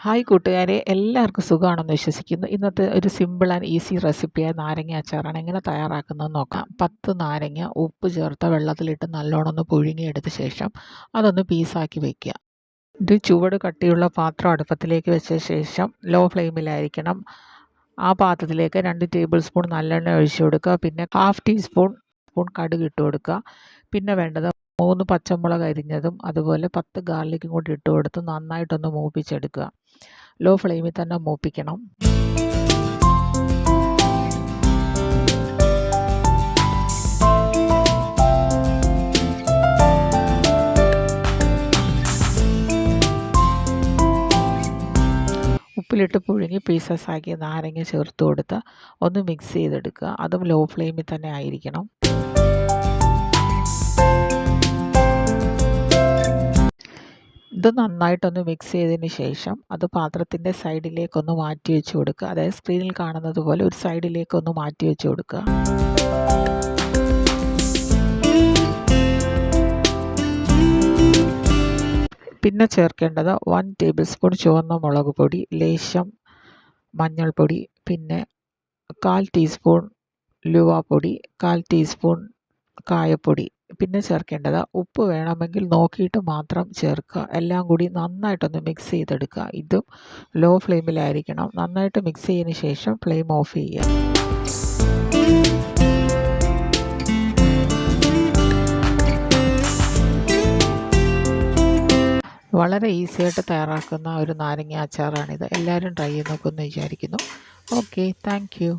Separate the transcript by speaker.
Speaker 1: Hi കൂട്ടുകാരെ, എല്ലാവർക്കും സുഖമാണെന്ന് വിശ്വസിക്കുന്നു. ഇന്നത്തെ ഒരു സിമ്പിൾ ആൻഡ് ഈസി റെസിപ്പിയായ നാരങ്ങ അച്ചാറാണ്. എങ്ങനെ തയ്യാറാക്കുന്നതെന്ന് നോക്കാം. 10 നാരങ്ങ ഉപ്പ് ചേർത്ത വെള്ളത്തിലിട്ട് നല്ലോണം ഒന്ന് പുഴുങ്ങിയെടുത്ത ശേഷം അതൊന്ന് പീസാക്കി വയ്ക്കുക. ഒരു ചുവട് കട്ടിയുള്ള പാത്രം അടുപ്പത്തിലേക്ക് വെച്ച ശേഷം ലോ ഫ്ലെയിമിലായിരിക്കണം. ആ പാത്രത്തിലേക്ക് 2 ടേബിൾ സ്പൂൺ നല്ലെണ്ണ ഒഴിച്ചു കൊടുക്കുക. പിന്നെ 1/2 ടീസ്പൂൺ കടുക് ഇട്ട് കൊടുക്കുക. പിന്നെ വേണ്ടത് 3 പച്ചമുളക് അരിഞ്ഞതും അതുപോലെ 10 ഗാർലിക്കും കൂടി ഇട്ട് കൊടുത്ത് നന്നായിട്ടൊന്ന് മൂപ്പിച്ചെടുക്കുക. ലോ ഫ്ലെയിമിൽ തന്നെ മൂപ്പിക്കണം. ഉപ്പിലിട്ട് പുഴുങ്ങി പീസസ് ആക്കി നാരങ്ങ ചേർത്ത് കൊടുത്ത് ഒന്ന് മിക്സ് ചെയ്തെടുക്കുക. അതും ലോ ഫ്ലെയിമിൽ തന്നെ ആയിരിക്കണം. ഇത് നന്നായിട്ടൊന്ന് മിക്സ് ചെയ്തതിന് ശേഷം അത് പാത്രത്തിൻ്റെ സൈഡിലേക്കൊന്ന് മാറ്റി വെച്ച് കൊടുക്കുക. അതായത് സ്ക്രീനിൽ കാണുന്നത് പോലെ ഒരു സൈഡിലേക്കൊന്ന് മാറ്റി വെച്ച് കൊടുക്കുക. പിന്നെ ചേർക്കേണ്ടത് 1 ടേബിൾ സ്പൂൺ ചുവന്ന മുളക് പൊടി, ലേശം മഞ്ഞൾപ്പൊടി, പിന്നെ 1/4 ടീസ്പൂൺ ലുവാപ്പൊടി, 1/4 ടീസ്പൂൺ കായപ്പൊടി. പിന്നെ ചേർക്കേണ്ടത് ഉപ്പ് വേണമെങ്കിൽ നോക്കിയിട്ട് മാത്രം ചേർക്കുക. എല്ലാം കൂടി നന്നായിട്ടൊന്ന് മിക്സ് ചെയ്തെടുക്കുക. ഇതും ലോ ഫ്ലെയിമിലായിരിക്കണം. നന്നായിട്ട് മിക്സ് ചെയ്തതിന് ശേഷം ഫ്ലെയിം ഓഫ് ചെയ്യുക. വളരെ ഈസിയായിട്ട് തയ്യാറാക്കുന്ന ഒരു നാരങ്ങ അച്ചാറാണിത്. എല്ലാവരും ട്രൈ ചെയ്ത് നോക്കുമെന്ന് വിചാരിക്കുന്നു. Okay, thank you.